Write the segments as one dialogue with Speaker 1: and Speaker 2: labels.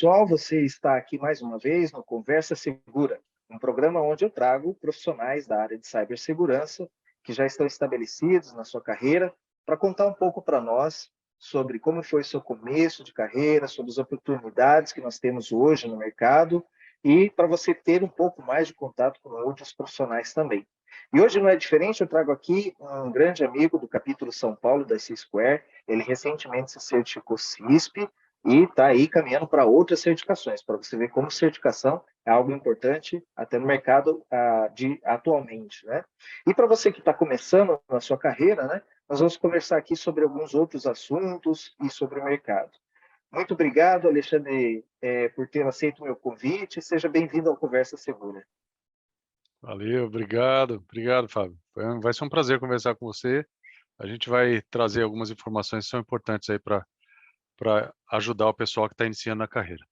Speaker 1: Pessoal, você está aqui mais uma vez no Conversa Segura, um programa onde eu trago profissionais da área de cibersegurança que já estão estabelecidos na sua carreira para contar um pouco para nós sobre como foi seu começo de carreira, sobre as oportunidades que nós temos hoje no mercado e para você ter um pouco mais de contato com outros profissionais também. E hoje não é diferente, eu trago aqui um grande amigo do capítulo São Paulo da C-Square, ele recentemente se certificou CISP, e está aí caminhando para outras certificações, para você ver como certificação é algo importante até no mercado atualmente, né? E para você que está começando na sua carreira, né, nós vamos conversar aqui sobre alguns outros assuntos e sobre o mercado. Muito obrigado, Alexandre, por ter aceito o meu convite. Seja bem-vindo ao Conversa Segura.
Speaker 2: Valeu, obrigado, Fábio. Vai ser um prazer conversar com você. A gente vai trazer algumas informações que são importantes aí para ajudar o pessoal que está iniciando na carreira.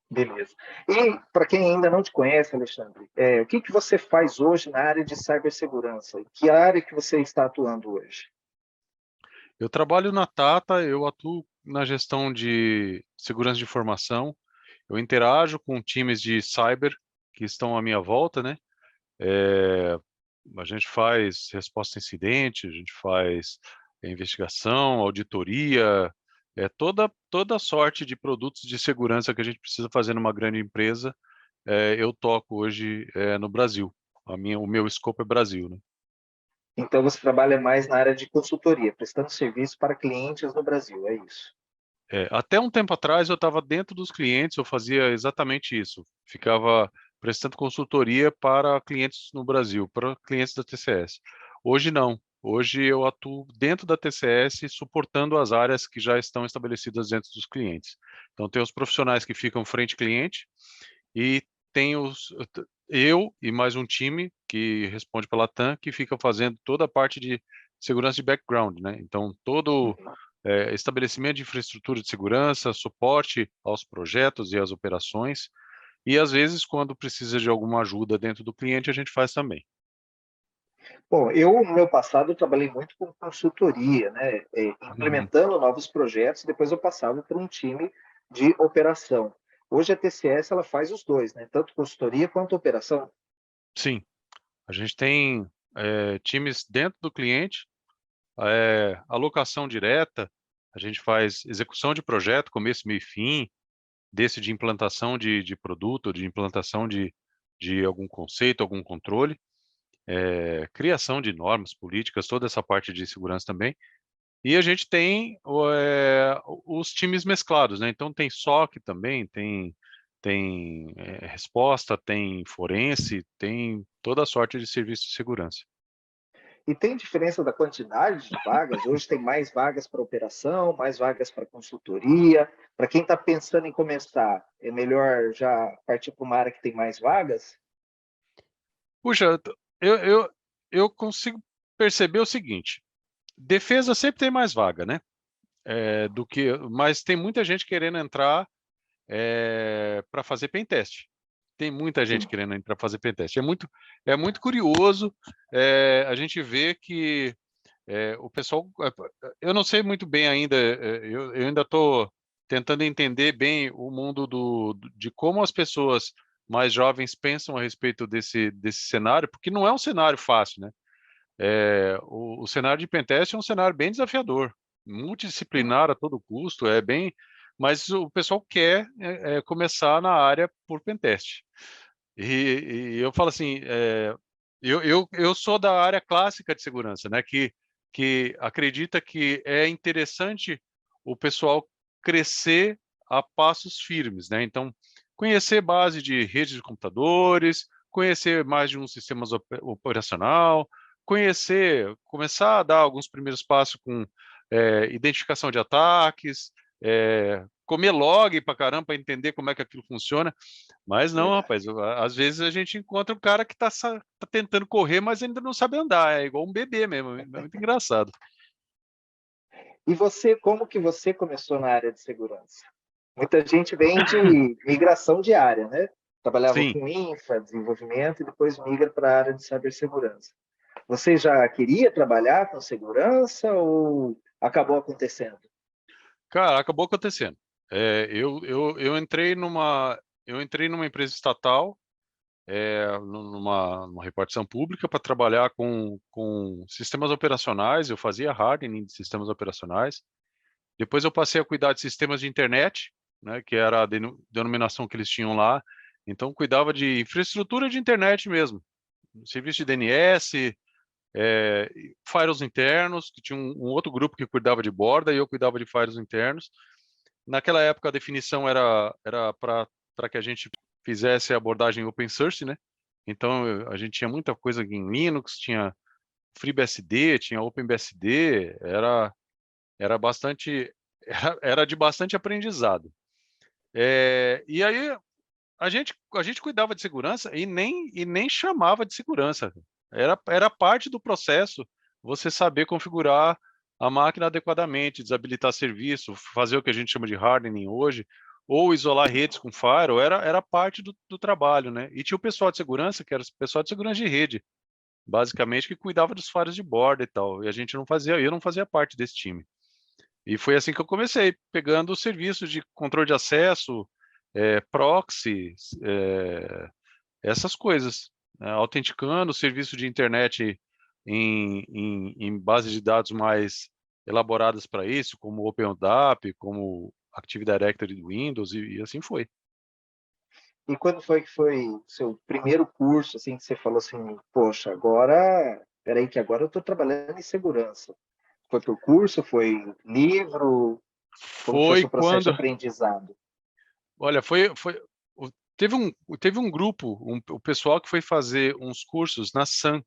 Speaker 1: Beleza. E para quem ainda não te conhece, Alexandre, o que você faz hoje na área de cibersegurança? Que área que você está atuando hoje?
Speaker 2: Eu trabalho na Tata, eu atuo na gestão de segurança de informação, eu interajo com times de cyber que estão à minha volta, né? A gente faz resposta a incidente, a gente faz investigação, auditoria, toda sorte de produtos de segurança que a gente precisa fazer numa grande empresa, eu toco hoje no Brasil. O meu escopo é Brasil, né?
Speaker 1: Então, você trabalha mais na área de consultoria, prestando serviço para clientes no Brasil, é isso?
Speaker 2: Até um tempo atrás eu estava dentro dos clientes, eu fazia exatamente isso. Ficava prestando consultoria para clientes no Brasil, para clientes da TCS. Hoje não. Hoje eu atuo dentro da TCS, suportando as áreas que já estão estabelecidas dentro dos clientes. Então tem os profissionais que ficam frente cliente e tem eu e mais um time que responde pela TAM, que fica fazendo toda a parte de segurança de background, né? Então todo estabelecimento de infraestrutura de segurança, suporte aos projetos e às operações, e às vezes, quando precisa de alguma ajuda dentro do cliente, a gente faz também.
Speaker 1: Bom, eu, no meu passado, eu trabalhei muito com consultoria, né?
Speaker 2: Uhum.
Speaker 1: Implementando novos projetos, depois eu passava para um time de operação. Hoje a TCS ela faz os dois, né? Tanto consultoria quanto operação.
Speaker 2: Sim, a gente tem times dentro do cliente, alocação direta, a gente faz execução de projeto, começo, meio e fim, desse de implantação de produto, de implantação de algum conceito, algum controle, criação de normas, políticas, toda essa parte de segurança também. E a gente tem os times mesclados, né? Então tem SOC também, tem resposta, tem forense, tem toda sorte de serviço de segurança.
Speaker 1: E tem diferença da quantidade de vagas? Hoje tem mais vagas para operação, mais vagas para consultoria. Para quem está pensando em começar, é melhor já partir para uma área que tem mais vagas?
Speaker 2: Puxa, eu, eu, eu consigo perceber o seguinte: defesa sempre tem mais vaga, né? Mas tem muita gente querendo entrar para fazer pentest. Tem muita gente
Speaker 1: Sim.
Speaker 2: querendo entrar para fazer pentest. É muito curioso a gente ver que o pessoal, eu não sei muito bem ainda, eu ainda estou tentando entender bem o mundo de como as pessoas mais jovens pensam a respeito desse cenário, porque não é um cenário fácil, né? O cenário de pentest é um cenário bem desafiador, multidisciplinar a todo custo, mas o pessoal quer começar na área por pentest. E eu falo assim, eu sou da área clássica de segurança, né? Que acredita que é interessante o pessoal crescer a passos firmes, né? Então, conhecer base de redes de computadores, conhecer mais de um sistema operacional, começar a dar alguns primeiros passos com identificação de ataques, comer log para caramba, para entender como é que aquilo funciona. Mas não, rapaz,
Speaker 1: Verdade.
Speaker 2: às vezes a gente encontra um cara que tá tentando correr, mas ainda não sabe andar, é igual um bebê mesmo, é muito engraçado.
Speaker 1: E você, como que você começou na área de segurança? Muita gente vem de migração de área, né? Trabalhava
Speaker 2: Sim,
Speaker 1: com infra, desenvolvimento, e depois migra para a área de cibersegurança. Você já queria trabalhar com segurança ou acabou acontecendo?
Speaker 2: cara, acabou acontecendo. Eu entrei numa empresa estatal, numa repartição pública para trabalhar com sistemas operacionais. Eu fazia hardening de sistemas operacionais. Depois eu passei a cuidar de sistemas de internet, né, que era a denominação que eles tinham lá. Então, cuidava de infraestrutura de internet mesmo, serviço de DNS, firewalls internos, que tinha um outro grupo que cuidava de borda e eu cuidava de firewalls internos. Naquela época, a definição era para que a gente fizesse a abordagem open source, né? Então, a gente tinha muita coisa em Linux, tinha FreeBSD, tinha OpenBSD, era bastante, era de bastante aprendizado. E aí a gente cuidava de segurança e nem chamava de segurança. Era parte do processo você saber configurar a máquina adequadamente, desabilitar serviço, fazer o que a gente chama de hardening hoje, ou isolar redes com firewall, era parte do trabalho, né? E tinha o pessoal de segurança, que era o pessoal de segurança de rede, basicamente, que cuidava dos firewalls de borda e tal. E a gente não fazia, eu não fazia parte desse time. E foi assim que eu comecei, pegando os serviços de controle de acesso, proxy, essas coisas, né? Autenticando o serviço de internet em bases de dados mais elaboradas para isso, como OpenODAP, como Active Directory do Windows, e assim foi.
Speaker 1: E quando foi que foi o seu primeiro curso, assim, que você falou assim, poxa, agora, peraí que agora eu estou trabalhando em segurança. Foi por curso, foi livro, como que foi
Speaker 2: Foi
Speaker 1: seu processo de
Speaker 2: quando,
Speaker 1: aprendizado?
Speaker 2: olha, o- teve um grupo, o pessoal que foi fazer uns cursos na Sun,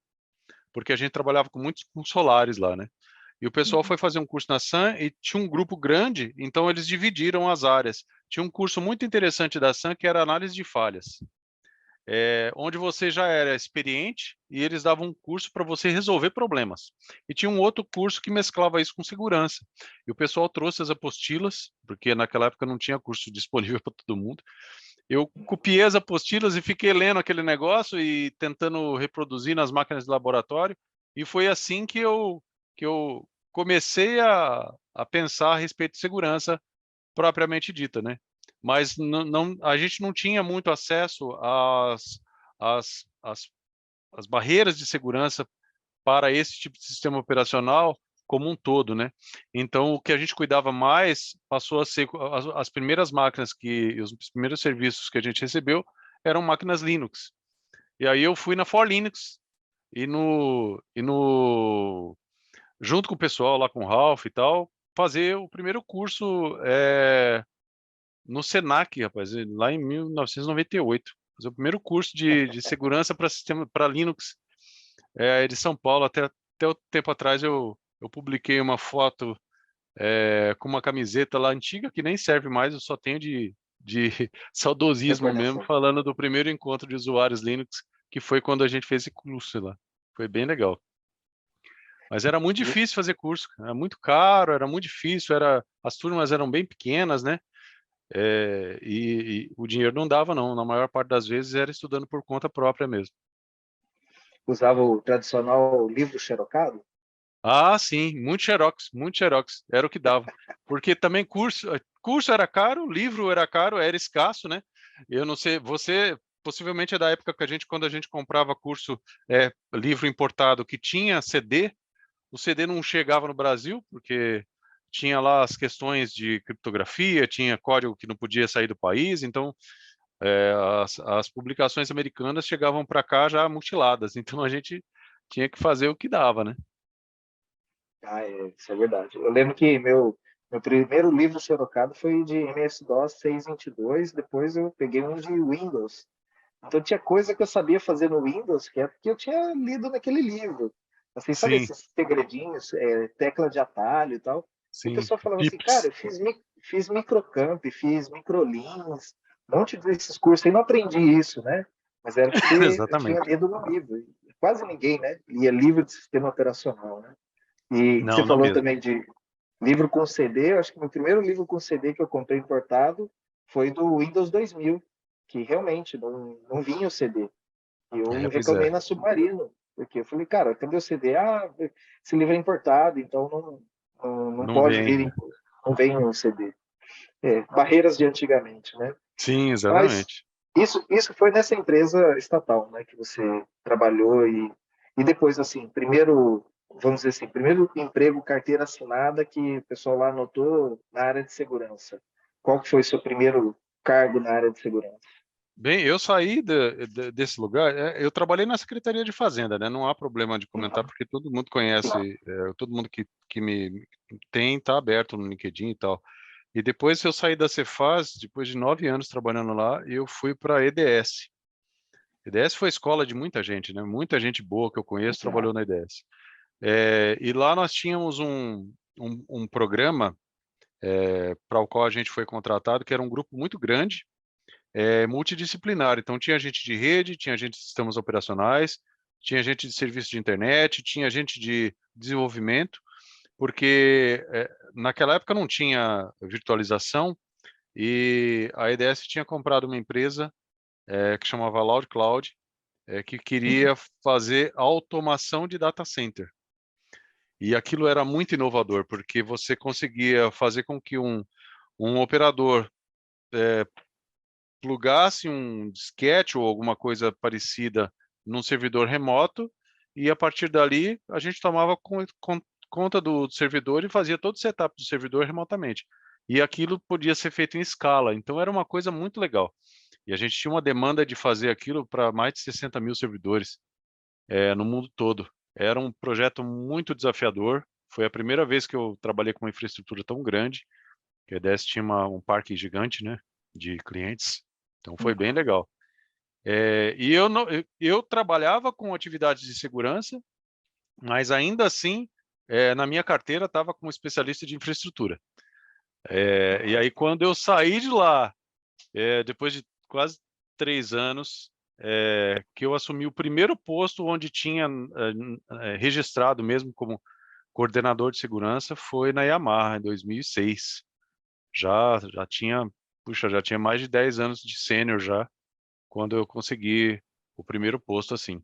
Speaker 2: porque a gente trabalhava com muitos com solares lá, né? E o pessoal
Speaker 1: Uhum.
Speaker 2: foi fazer um curso na Sun e tinha um grupo grande, então eles dividiram as áreas. Tinha um curso muito interessante da Sun que era análise de falhas, onde você já era experiente e eles davam um curso para você resolver problemas. E tinha um outro curso que mesclava isso com segurança. E o pessoal trouxe as apostilas, porque naquela época não tinha curso disponível para todo mundo. Eu copiei as apostilas e fiquei lendo aquele negócio e tentando reproduzir nas máquinas de laboratório. E foi assim que eu comecei a pensar a respeito de segurança propriamente dita, né? Mas a gente não tinha muito acesso às, às, às barreiras de segurança para esse tipo de sistema operacional como um todo, né? Então, o que a gente cuidava mais passou a ser as primeiras máquinas os primeiros serviços que a gente recebeu eram máquinas Linux. E aí eu fui na For Linux e no junto com o pessoal lá com o Ralph e tal, fazer o primeiro curso no Senac, rapaz, lá em 1998. Fazer o primeiro curso de segurança para sistema para Linux de São Paulo. Até o tempo atrás eu publiquei uma foto com uma camiseta lá antiga que nem serve mais, eu só tenho de saudosismo mesmo,
Speaker 1: Recordação.
Speaker 2: falando do primeiro encontro de usuários Linux, que foi quando a gente fez esse curso lá. Foi bem legal. Mas era muito
Speaker 1: Isso.
Speaker 2: difícil fazer curso, era muito caro, era muito difícil, as turmas eram bem pequenas, né? E o dinheiro não dava, não. Na maior parte das vezes era estudando por conta própria mesmo.
Speaker 1: Usava o tradicional livro xerocado?
Speaker 2: Ah, sim, muito xerox, era o que dava. Porque também curso era caro, livro era caro, era escasso, né? Eu não sei, você possivelmente é da época que quando a gente comprava curso, livro importado que tinha CD, o CD não chegava no Brasil, porque tinha lá as questões de criptografia, tinha código que não podia sair do país, então as publicações americanas chegavam para cá já mutiladas, então a gente tinha que fazer o que dava, né?
Speaker 1: Ah, isso é verdade. Eu lembro que meu primeiro livro xerocado foi de MS-DOS 6.22, depois eu peguei um de Windows. Então tinha coisa que eu sabia fazer no Windows que é porque eu tinha lido naquele livro. Assim, sabe
Speaker 2: Sim,
Speaker 1: esses segredinhos, tecla de atalho e tal? E o
Speaker 2: sim.
Speaker 1: pessoal falava assim, cara,
Speaker 2: Pips.
Speaker 1: eu fiz microcamp, fiz microlins, um monte desses cursos, e não aprendi isso, né? Mas era porque eu tinha
Speaker 2: Exatamente.
Speaker 1: lido no livro. E quase ninguém, né, lia livro de sistema operacional, né? E você
Speaker 2: Não, não
Speaker 1: falou
Speaker 2: mesmo.
Speaker 1: também de livro com CD. Eu acho que o meu primeiro livro com CD que eu comprei importado foi do Windows 2000, que realmente não vinha o CD. E eu
Speaker 2: Pois é.
Speaker 1: reclamei na Submarino, porque eu falei, cara, cadê o CD? Ah, esse livro é importado, então não
Speaker 2: Não
Speaker 1: pode vir,
Speaker 2: vem.
Speaker 1: não vem o CD. barreiras de antigamente, né?
Speaker 2: Sim,
Speaker 1: Mas
Speaker 2: exatamente.
Speaker 1: isso foi nessa empresa estatal, né, que você trabalhou e depois, assim, primeiro, vamos dizer assim, primeiro emprego, carteira assinada que o pessoal lá anotou na área de segurança. Qual que foi o seu primeiro cargo na área de segurança?
Speaker 2: Bem, eu saí desse lugar, eu trabalhei na Secretaria de Fazenda, né? Não há problema de comentar,
Speaker 1: Uhum,
Speaker 2: porque todo mundo
Speaker 1: sim,
Speaker 2: conhece, todo mundo que me tem, tá aberto no LinkedIn e tal. E depois eu saí da Cefaz, depois de 9 anos trabalhando lá, eu fui para a EDS. EDS foi escola de muita gente, né? Muita gente boa que eu conheço trabalhou na EDS. E lá nós tínhamos um programa para o qual a gente foi contratado, que era um grupo muito grande, multidisciplinar. Então, tinha gente de rede, tinha gente de sistemas operacionais, tinha gente de serviço de internet, tinha gente de desenvolvimento, porque naquela época não tinha virtualização e a EDS tinha comprado uma empresa que chamava Loud Cloud, que queria fazer automação de data center. E aquilo era muito inovador, porque você conseguia fazer com que um operador plugasse um disquete ou alguma coisa parecida num servidor remoto e a partir dali a gente tomava conta do servidor e fazia todo o setup do servidor remotamente. E aquilo podia ser feito em escala, então era uma coisa muito legal. E a gente tinha uma demanda de fazer aquilo para mais de 60 mil servidores no mundo todo. Era um projeto muito desafiador. Foi a primeira vez que eu trabalhei com uma infraestrutura tão grande, que a EDS tinha um parque gigante, né, de clientes. Então foi bem
Speaker 1: uhum.
Speaker 2: legal. E eu, não, eu trabalhava com atividades de segurança, mas ainda assim, na minha carteira estava como especialista de infraestrutura. E aí quando eu saí de lá, depois de quase 3 anos, que eu assumi o primeiro posto onde tinha registrado mesmo como coordenador de segurança, foi na Yamaha, em 2006. Já tinha, puxa, já tinha mais de 10 anos de sênior já, quando eu consegui o primeiro posto assim.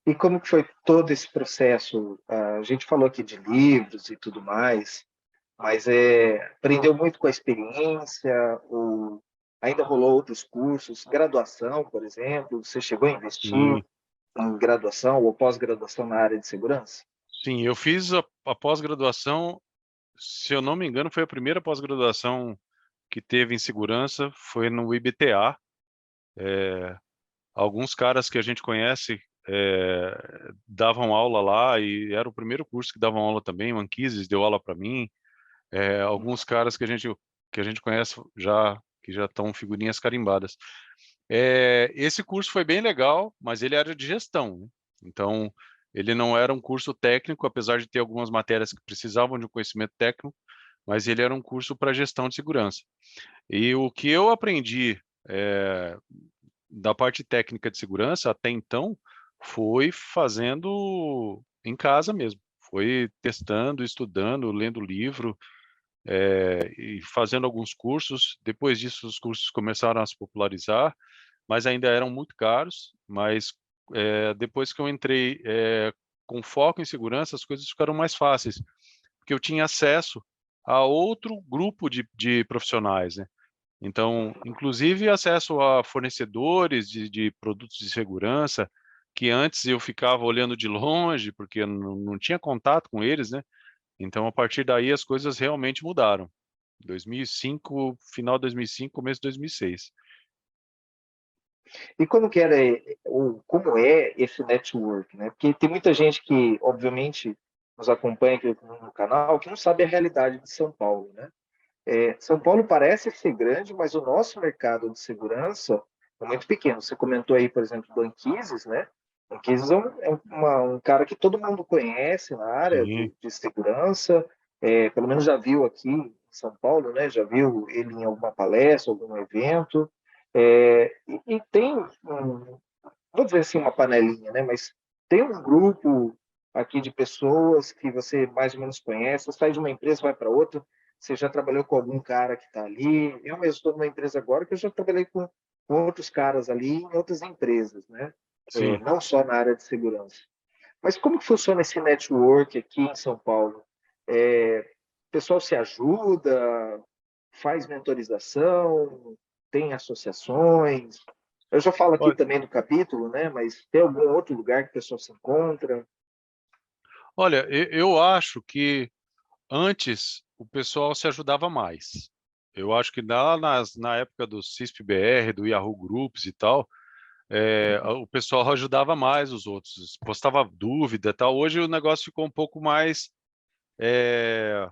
Speaker 1: E como que foi todo esse processo? A gente falou aqui de livros e tudo mais, mas aprendeu muito com a experiência, ou ainda rolou outros cursos, graduação, por exemplo, você chegou a investir
Speaker 2: Sim,
Speaker 1: em graduação ou pós-graduação na área de segurança?
Speaker 2: sim, eu fiz a pós-graduação, se eu não me engano, foi a primeira pós-graduação que teve em segurança, foi no IBTA. Alguns caras que a gente conhece davam aula lá e era o primeiro curso que davam aula também. O Anquises deu aula para mim. Alguns caras que a gente conhece já que já estão figurinhas carimbadas. Esse curso foi bem legal, mas ele era de gestão, né? Então ele não era um curso técnico, apesar de ter algumas matérias que precisavam de um conhecimento técnico, mas ele era um curso para gestão de segurança. E o que eu aprendi da parte técnica de segurança até então foi fazendo em casa mesmo. Foi testando, estudando, lendo livro, e fazendo alguns cursos. Depois disso, os cursos começaram a se popularizar, mas ainda eram muito caros. Mas depois que eu entrei com foco em segurança, as coisas ficaram mais fáceis, porque eu tinha acesso a outro grupo de profissionais, né? Então, inclusive acesso a fornecedores de produtos de segurança, que antes eu ficava olhando de longe, porque eu não tinha contato com eles, né? Então, a partir daí, as coisas realmente mudaram. 2005, final de 2005, começo de 2006.
Speaker 1: E como que era, ou como é esse network, né? Porque tem muita gente que, obviamente, nos acompanha aqui no canal, que não sabe a realidade de São Paulo, né? São Paulo parece ser grande, mas o nosso mercado de segurança é muito pequeno. Você comentou aí, por exemplo, do Anquises, né? O Anquises um cara que todo mundo conhece na área
Speaker 2: Sim,
Speaker 1: de segurança, pelo menos já viu aqui em São Paulo, né? Já viu ele em alguma palestra, algum evento. E tem, vou dizer assim, uma panelinha, né? Mas tem um grupo aqui de pessoas que você mais ou menos conhece, você sai de uma empresa, vai para outra, você já trabalhou com algum cara que está ali. Eu mesmo estou numa empresa agora que eu já trabalhei com outros caras ali em outras empresas, né?
Speaker 2: sim.
Speaker 1: Não só na área de segurança. Mas como que funciona esse network aqui em São Paulo? O pessoal se ajuda? faz mentorização, tem associações? Eu já falo aqui
Speaker 2: Olha,
Speaker 1: também do capítulo, né? Mas tem algum outro lugar que o pessoal se encontra?
Speaker 2: olha, eu acho que antes o pessoal se ajudava mais. Eu acho que na época do CISP-BR, do Yahoo Groups e tal,
Speaker 1: Uhum.
Speaker 2: o pessoal ajudava mais os outros, postava dúvida e tal. Hoje o negócio ficou um pouco mais, eh,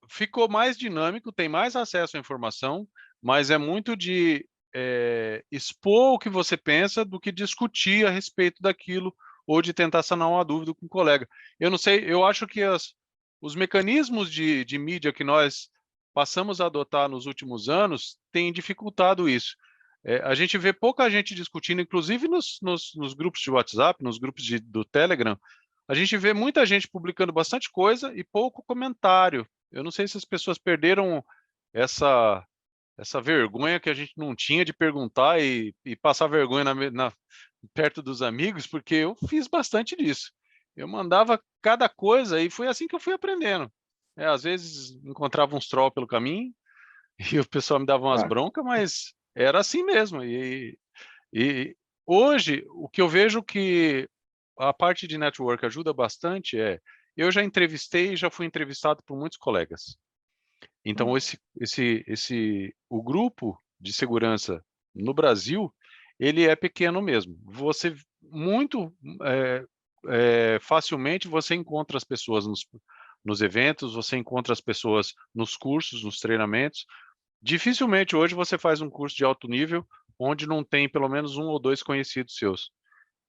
Speaker 2: ficou mais dinâmico, tem mais acesso à informação, mas é muito de expor o que você pensa do que discutir a respeito daquilo ou de tentar sanar uma dúvida com um colega. Eu não sei, eu acho que os mecanismos de mídia que nós passamos a adotar nos últimos anos têm dificultado isso. A gente vê pouca gente discutindo, inclusive nos grupos de WhatsApp, nos grupos do Telegram, a gente vê muita gente publicando bastante coisa e pouco comentário. Eu não sei se as pessoas perderam essa essa vergonha que a gente não tinha de perguntar e passar vergonha perto dos amigos, porque eu fiz bastante disso. Eu mandava cada coisa e foi assim que eu fui aprendendo. Às vezes encontrava uns troll pelo caminho e o pessoal me dava umas
Speaker 1: Ah,
Speaker 2: broncas, mas era assim mesmo. E hoje, o que eu vejo que a parte de network ajuda bastante eu já entrevistei e já fui entrevistado por muitos colegas. Então,
Speaker 1: hum,
Speaker 2: o grupo de segurança no Brasil, ele é pequeno mesmo. Você muito facilmente você encontra as pessoas nos eventos, você encontra as pessoas nos cursos, nos treinamentos. Dificilmente hoje você faz um curso de alto nível onde não tem pelo menos um ou dois conhecidos seus.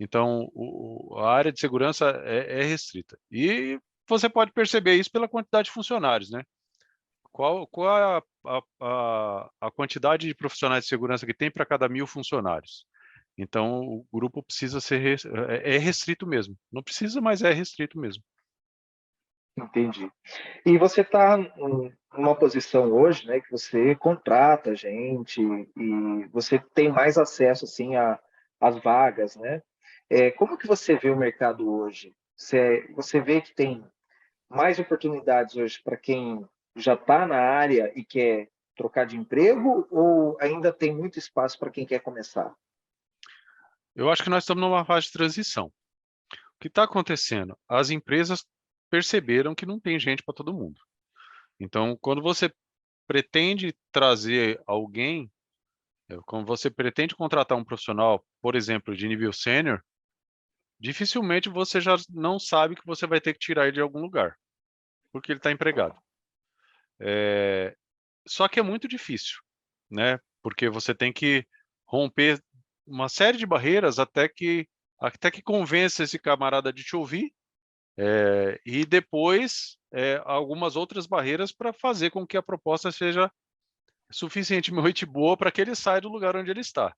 Speaker 2: Então, a área de segurança é restrita. E você pode perceber isso pela quantidade de funcionários, né? Qual é a quantidade de profissionais de segurança que tem para cada 1.000 funcionários? Então, o grupo precisa ser é restrito mesmo. Não precisa, mas é restrito mesmo.
Speaker 1: entendi. E você está numa posição hoje, né, que você contrata gente e você tem mais acesso assim às vagas, né? Como que você vê o mercado hoje? Você vê que tem mais oportunidades hoje para quem já está na área e quer trocar de emprego ou ainda tem muito espaço para quem quer começar?
Speaker 2: Eu acho que nós estamos numa fase de transição. O que está acontecendo? As empresas perceberam que não tem gente para todo mundo. Então, quando você pretende trazer alguém, quando você pretende contratar um profissional, por exemplo, de nível sênior, dificilmente você já não sabe que você vai ter que tirar ele de algum lugar, porque ele está empregado. Só que é muito difícil, né? Porque você tem que romper uma série de barreiras até que convença esse camarada de te ouvir, e depois algumas outras barreiras para fazer com que a proposta seja suficientemente boa para que ele saia do lugar onde ele está.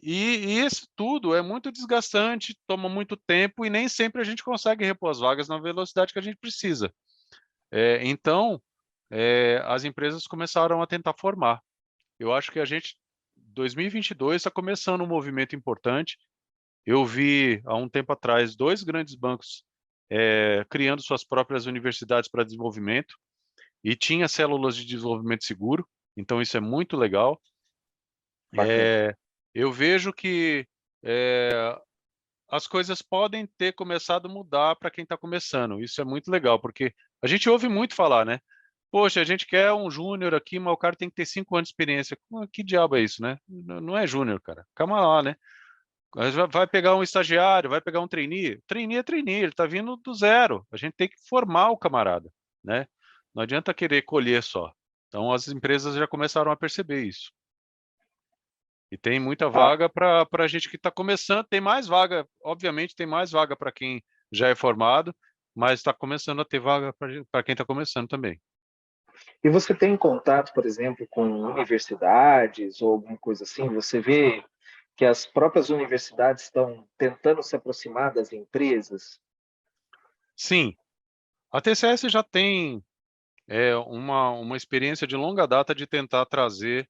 Speaker 2: E isso tudo é muito desgastante, toma muito tempo e nem sempre a gente consegue repor as vagas na velocidade que a gente precisa. Então, as empresas começaram a tentar formar. Eu acho que 2022 está começando um movimento importante. Eu vi há um tempo atrás dois grandes bancos criando suas próprias universidades para desenvolvimento e tinha células de desenvolvimento seguro. Então isso é muito legal.
Speaker 1: Bacana.
Speaker 2: Eu vejo que as coisas podem ter começado a mudar para quem está começando. Isso é muito legal, porque a gente ouve muito falar, né? Poxa, a gente quer um júnior aqui, mas o cara tem que ter 5 anos de experiência. Que diabo é isso, né? Não é júnior, cara. Calma lá, né? Vai pegar um estagiário, vai pegar um trainee. Trainee é trainee, ele está vindo do zero. A gente tem que formar o camarada, né? Não adianta querer colher só. Então as empresas já começaram a perceber isso. E tem muita
Speaker 1: Ah,
Speaker 2: vaga para gente que está começando. Tem mais vaga, obviamente, tem mais vaga para quem já é formado, mas está começando a ter vaga para quem está começando também.
Speaker 1: e você tem contato, por exemplo, com universidades ou alguma coisa assim? Você vê que as próprias universidades estão tentando se aproximar das empresas?
Speaker 2: Sim, a TCS já tem uma experiência de longa data de tentar trazer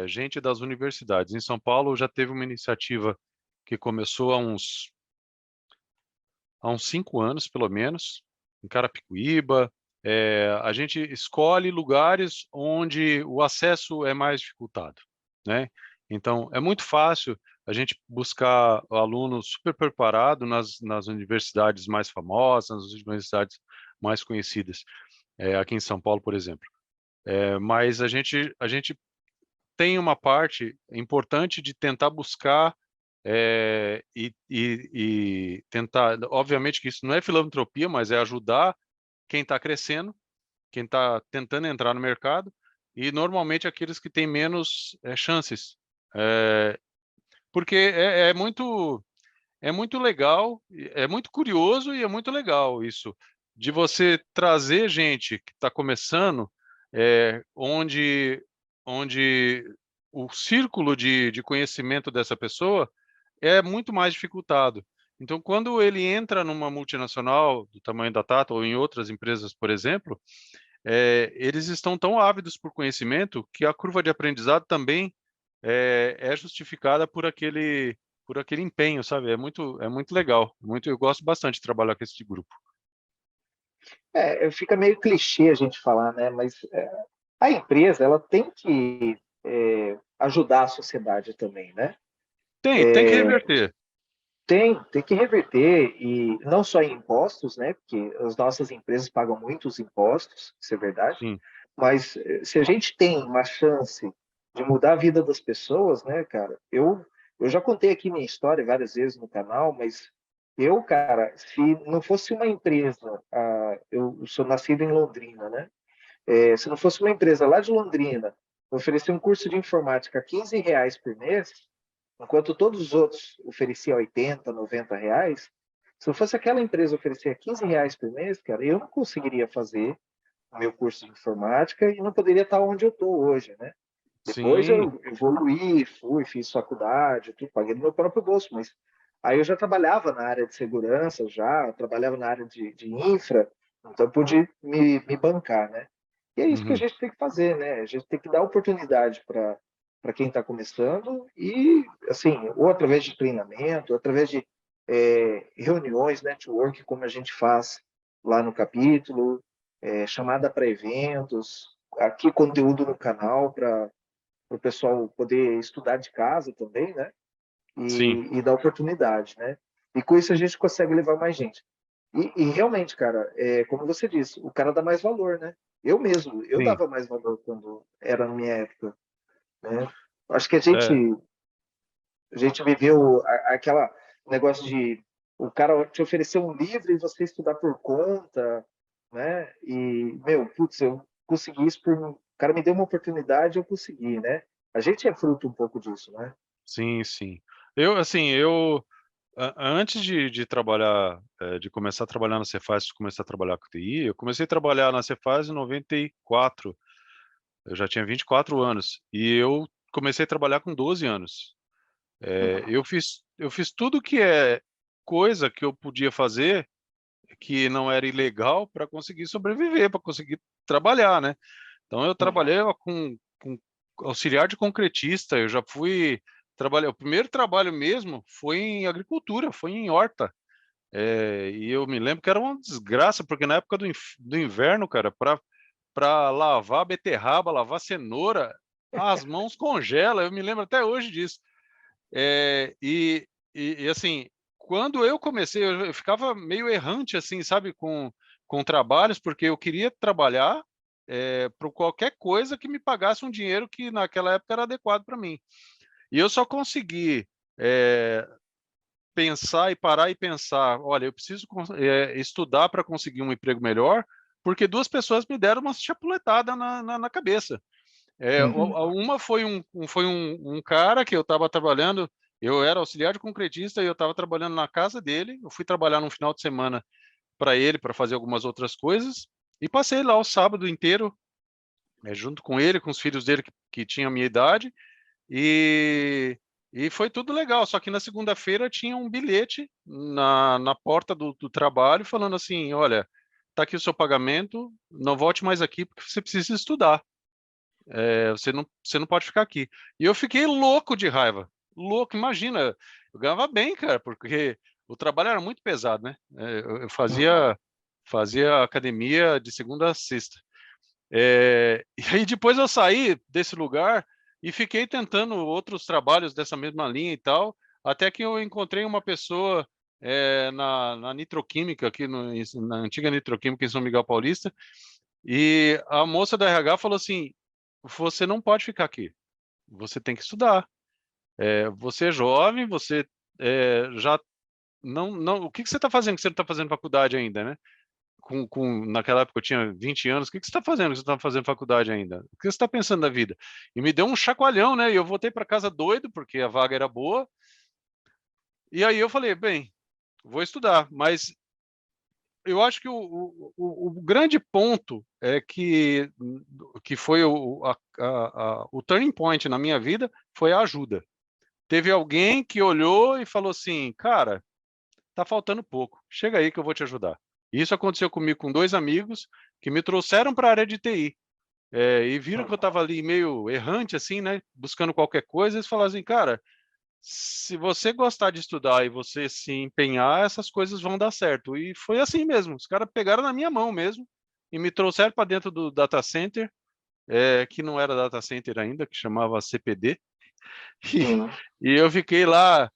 Speaker 2: gente das universidades. Em São Paulo já teve uma iniciativa que começou há uns 5 anos, pelo menos, em Carapicuíba. a gente escolhe lugares onde o acesso é mais dificultado, né? Então, é muito fácil a gente buscar alunos super preparados nas universidades mais famosas, nas universidades mais conhecidas, aqui em São Paulo, por exemplo. Mas a gente tem uma parte importante de tentar buscar e tentar, obviamente que isso não é filantropia, mas é ajudar quem está crescendo, quem está tentando entrar no mercado, e normalmente aqueles que têm menos chances. Porque é muito legal, é muito curioso e é muito legal isso, de você trazer gente que está começando, onde o círculo de conhecimento dessa pessoa é muito mais dificultado. Então, quando ele entra numa multinacional do tamanho da Tata ou em outras empresas, por exemplo, eles estão tão ávidos por conhecimento que a curva de aprendizado também é justificada por aquele empenho, sabe? É muito legal. Eu gosto bastante de trabalhar com esse grupo.
Speaker 1: Fica meio clichê a gente falar, né? Mas a empresa ela tem que ajudar a sociedade também, né?
Speaker 2: Tem que reverter.
Speaker 1: Tem que reverter, e não só em impostos, né? Porque as nossas empresas pagam muitos impostos, isso é verdade.
Speaker 2: Sim,
Speaker 1: Mas se a gente tem uma chance de mudar a vida das pessoas, né, cara? Eu já contei aqui minha história várias vezes no canal, mas eu, cara, se não fosse uma empresa, eu sou nascido em Londrina, né? Se não fosse uma empresa lá de Londrina oferecer um curso de informática a R$ 15 por mês, enquanto todos os outros ofereciam 80, R$ 90, se não fosse aquela empresa oferecer R$ 15 por mês, cara, eu não conseguiria fazer o meu curso de informática e não poderia estar onde eu estou hoje, né? Depois
Speaker 2: sim.
Speaker 1: eu evoluí, fiz faculdade, tudo, paguei do meu próprio bolso, mas aí eu já trabalhava na área de segurança, já trabalhava na área de infra, então pude me bancar, né? E é isso que a
Speaker 2: Uhum,
Speaker 1: gente tem que fazer, né? A gente tem que dar oportunidade para quem está começando e, assim, ou através de treinamento, ou através de reuniões, network, como a gente faz lá no capítulo, chamada para eventos, aqui conteúdo no canal para o pessoal poder estudar de casa também, né?
Speaker 2: sim,
Speaker 1: E dar oportunidade, né? E com isso a gente consegue levar mais gente. E realmente, cara, como você disse, o cara dá mais valor, né? Eu mesmo, eu
Speaker 2: sim.
Speaker 1: dava mais valor quando era na minha época, né? Acho que
Speaker 2: É,
Speaker 1: a gente viveu aquela negócio de o cara te oferecer um livro e você estudar por conta, né? E, meu, putz, eu consegui isso o cara me deu uma oportunidade, eu consegui, né? A gente é fruto um pouco disso, né?
Speaker 2: sim, sim. Assim, antes de trabalhar, de começar a trabalhar na Cefaz, começar a trabalhar com TI, eu comecei a trabalhar na Cefaz em 94. Eu já tinha 24 anos e eu comecei a trabalhar com 12 anos. Eu fiz tudo que é coisa que eu podia fazer que não era ilegal para conseguir sobreviver, para conseguir trabalhar, né? Então eu
Speaker 1: Uhum.
Speaker 2: trabalhei com auxiliar de concretista, eu já fui trabalhar. O primeiro trabalho mesmo foi em agricultura, foi em horta. E eu me lembro que era uma desgraça, porque na época do inverno, cara, para lavar beterraba, lavar cenoura, as mãos congelam. Eu me lembro até hoje disso. É, e assim, quando eu comecei, eu ficava meio errante, assim, sabe, com trabalhos, porque eu queria trabalhar por qualquer coisa que me pagasse um dinheiro que naquela época era adequado para mim. E eu só consegui é, pensar e parar e pensar, olha, eu preciso estudar para conseguir um emprego melhor, porque duas pessoas me deram uma chapuletada na cabeça.
Speaker 1: Uhum.
Speaker 2: Uma foi um cara que eu estava trabalhando, eu era auxiliar de concretista e eu estava trabalhando na casa dele. Eu fui trabalhar no final de semana para ele, para fazer algumas outras coisas, e passei lá o sábado inteiro, junto com ele, com os filhos dele que tinham a minha idade, e, e foi tudo legal. Só que na segunda-feira tinha um bilhete na porta do trabalho falando assim: olha, tá aqui o seu pagamento, não volte mais aqui porque você precisa estudar. Você não pode ficar aqui. E eu fiquei louco de raiva. Louco, imagina. Eu ganhava bem, cara, porque o trabalho era muito pesado, né? Eu
Speaker 1: Uhum.
Speaker 2: fazia. Fazia academia de segunda a sexta. E aí depois eu saí desse lugar e fiquei tentando outros trabalhos dessa mesma linha e tal, até que eu encontrei uma pessoa na Nitroquímica, aqui na antiga Nitroquímica em São Miguel Paulista, e a moça da RH falou assim, você não pode ficar aqui, você tem que estudar. Você é jovem, você já não. O que você está fazendo? Que você não está fazendo faculdade ainda, né? Naquela época eu tinha 20 anos. O que você está fazendo? Que você está fazendo faculdade ainda? O que você está pensando da vida? E me deu um chacoalhão, né? E eu voltei para casa doido porque a vaga era boa. E aí eu falei, bem, vou estudar. Mas eu acho que o grande ponto é que foi o turning point na minha vida foi a ajuda. Teve alguém que olhou e falou assim, cara, tá faltando pouco, chega aí que eu vou te ajudar. E isso aconteceu comigo com 2 amigos que me trouxeram para a área de TI. E viram que eu estava ali meio errante, assim, né? Buscando qualquer coisa, eles falaram assim, cara, se você gostar de estudar e você se empenhar, essas coisas vão dar certo. E foi assim mesmo. Os caras pegaram na minha mão mesmo e me trouxeram para dentro do data center, que não era data center ainda, que chamava CPD.
Speaker 1: Sim.
Speaker 2: E eu fiquei lá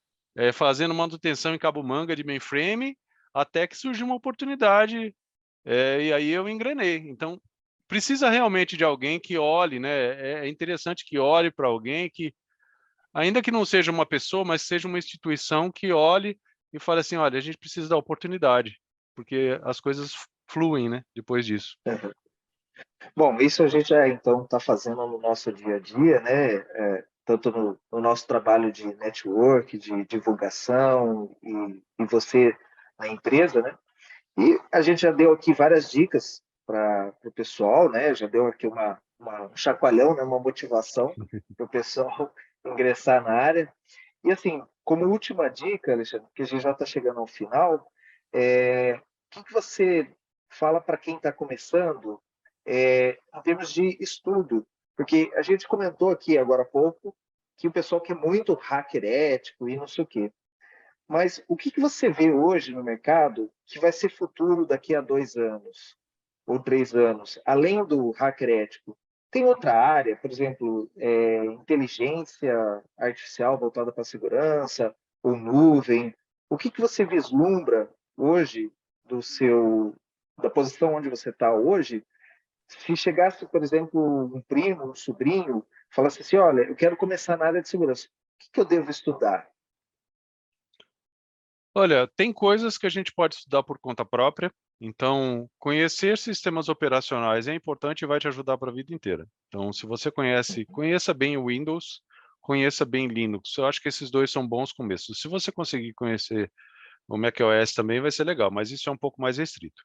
Speaker 2: fazendo manutenção em Cabo Manga de mainframe, até que surgiu uma oportunidade, e aí eu engrenei. Então, precisa realmente de alguém que olhe, né? É interessante que olhe para alguém que, ainda que não seja uma pessoa, mas seja uma instituição que olhe e fale assim, olha, a gente precisa da oportunidade, porque as coisas fluem, né? Depois disso.
Speaker 1: Uhum. Bom, isso a gente já então está fazendo no nosso dia a dia, né? Tanto no nosso trabalho de network, de divulgação e você na empresa, né? E a gente já deu aqui várias dicas para o pessoal, né? Já deu aqui um chacoalhão, né? Uma motivação para o pessoal ingressar na área. E assim, como última dica, Alexandre, que a gente já está chegando ao final, o que você fala para quem está começando em termos de estudo? Porque a gente comentou aqui agora há pouco que o pessoal quer muito hacker ético e não sei o quê. Mas o que você vê hoje no mercado que vai ser futuro daqui a 2 anos ou 3 anos, além do hacker ético? Tem outra área, por exemplo, inteligência artificial voltada para a segurança, ou nuvem? O que você vislumbra hoje da posição onde você está hoje? Se chegasse, por exemplo, um primo, um sobrinho, falasse assim, olha, eu quero começar na área de segurança, o que eu devo estudar?
Speaker 2: Olha, tem coisas que a gente pode estudar por conta própria, então conhecer sistemas operacionais é importante e vai te ajudar para a vida inteira. Então, se você conheça bem o Windows, conheça bem Linux. Eu acho que esses dois são bons começos. Se você conseguir conhecer o macOS também vai ser legal, mas isso é um pouco mais restrito.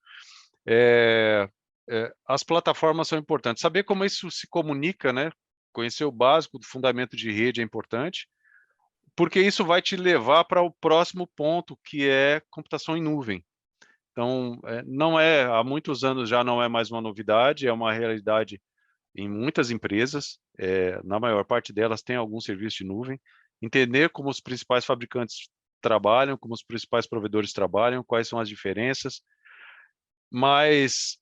Speaker 2: As plataformas são importantes. Saber como isso se comunica, né? Conhecer o básico do fundamento de rede é importante, porque isso vai te levar para o próximo ponto, que é computação em nuvem. Então, não há muitos anos já não é mais uma novidade, é uma realidade em muitas empresas, na maior parte delas tem algum serviço de nuvem. Entender como os principais fabricantes trabalham, como os principais provedores trabalham, quais são as diferenças. Mas,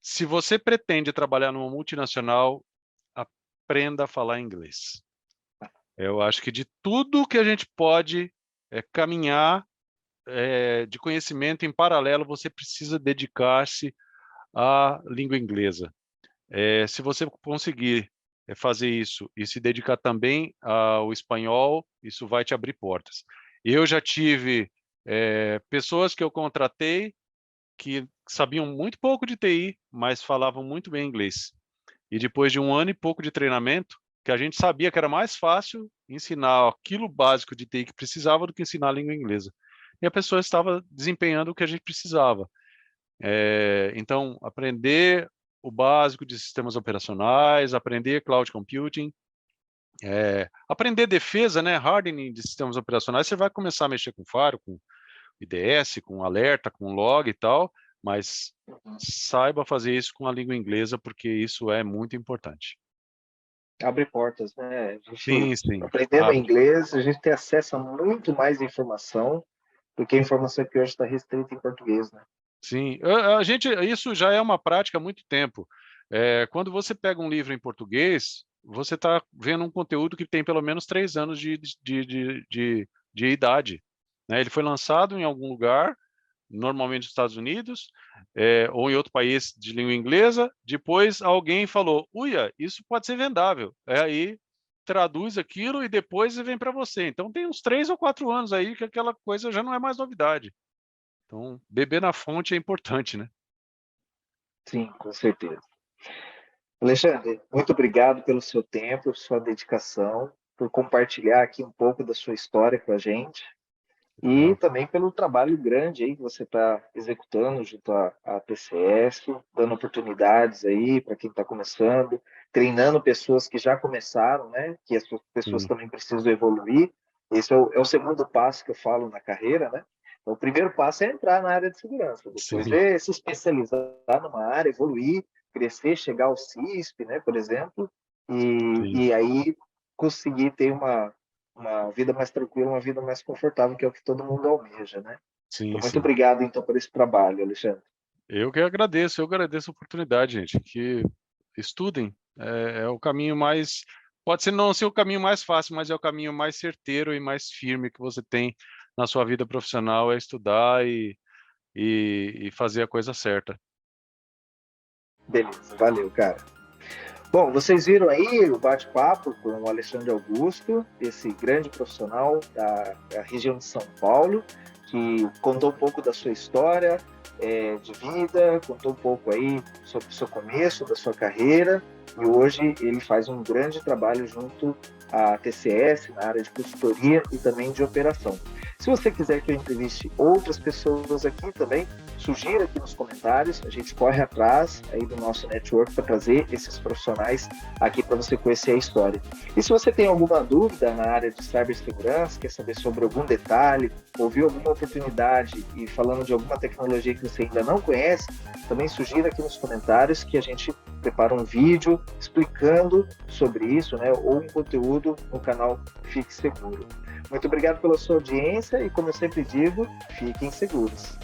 Speaker 2: se você pretende trabalhar numa multinacional, aprenda a falar inglês. Eu acho que de tudo que a gente pode caminhar de conhecimento em paralelo, você precisa dedicar-se à língua inglesa. Se você conseguir fazer isso e se dedicar também ao espanhol, isso vai te abrir portas. Eu já tive pessoas que eu contratei que sabiam muito pouco de TI, mas falavam muito bem inglês. E depois de 1 ano e pouco de treinamento, que a gente sabia que era mais fácil ensinar aquilo básico de TI que precisava do que ensinar a língua inglesa. E a pessoa estava desempenhando o que a gente precisava. Então, aprender o básico de sistemas operacionais, aprender cloud computing, aprender defesa, né, hardening de sistemas operacionais, você vai começar a mexer com Faro, com IDS, com alerta, com log e tal, mas saiba fazer isso com a língua inglesa, porque isso é muito importante.
Speaker 1: Abre portas, né? A gente,
Speaker 2: Sim, sim.
Speaker 1: aprendendo inglês, a gente tem acesso a muito mais informação do que a informação que hoje está restrita em português, né?
Speaker 2: Sim, isso já é uma prática há muito tempo. Quando você pega um livro em português, você está vendo um conteúdo que tem pelo menos 3 anos de idade, né? Ele foi lançado em algum lugar, normalmente nos Estados Unidos, ou em outro país de língua inglesa. Depois alguém falou, uia, isso pode ser vendável. Aí traduz aquilo e depois vem para você. Então tem uns 3 ou 4 anos aí que aquela coisa já não é mais novidade. Então, beber na fonte é importante, né?
Speaker 1: Sim, com certeza. Alexandre, muito obrigado pelo seu tempo, sua dedicação, por compartilhar aqui um pouco da sua história com a gente e
Speaker 2: Legal.
Speaker 1: também pelo trabalho grande aí que você está executando junto à TCS, dando oportunidades aí para quem está começando, treinando pessoas que já começaram, né? Que as pessoas
Speaker 2: Sim,
Speaker 1: também precisam evoluir. Esse é o segundo passo que eu falo na carreira, né? Então, o primeiro passo é entrar na área de segurança, depois
Speaker 2: sim,
Speaker 1: é se especializar numa área, evoluir, crescer, chegar ao CISP, né, por exemplo,
Speaker 2: sim,
Speaker 1: e aí conseguir ter uma vida mais tranquila, uma vida mais confortável, que é o que todo mundo almeja, né? Então,
Speaker 2: sim,
Speaker 1: muito
Speaker 2: sim.
Speaker 1: obrigado, então, por esse trabalho, Alexandre.
Speaker 2: Eu agradeço a oportunidade, gente, que estudem. É o caminho mais, pode ser não ser o caminho mais fácil, mas é o caminho mais certeiro e mais firme que você tem na sua vida profissional, é estudar e fazer a coisa certa.
Speaker 1: Beleza, valeu, cara. Bom, vocês viram aí o bate-papo com o Alexandre Augusto, esse grande profissional da região de São Paulo, que contou um pouco da sua história de vida, contou um pouco aí sobre o seu começo, da sua carreira, e hoje ele faz um grande trabalho junto à TCS, na área de consultoria e também de operação. Se você quiser que eu entreviste outras pessoas aqui também, sugira aqui nos comentários, a gente corre atrás aí do nosso network para trazer esses profissionais aqui para você conhecer a história. E se você tem alguma dúvida na área de cibersegurança, quer saber sobre algum detalhe, ouviu alguma oportunidade e falando de alguma tecnologia que você ainda não conhece, também sugira aqui nos comentários que a gente prepara um vídeo explicando sobre isso, né, ou um conteúdo no canal Fique Seguro. Muito obrigado pela sua audiência e, como eu sempre digo, fiquem seguros.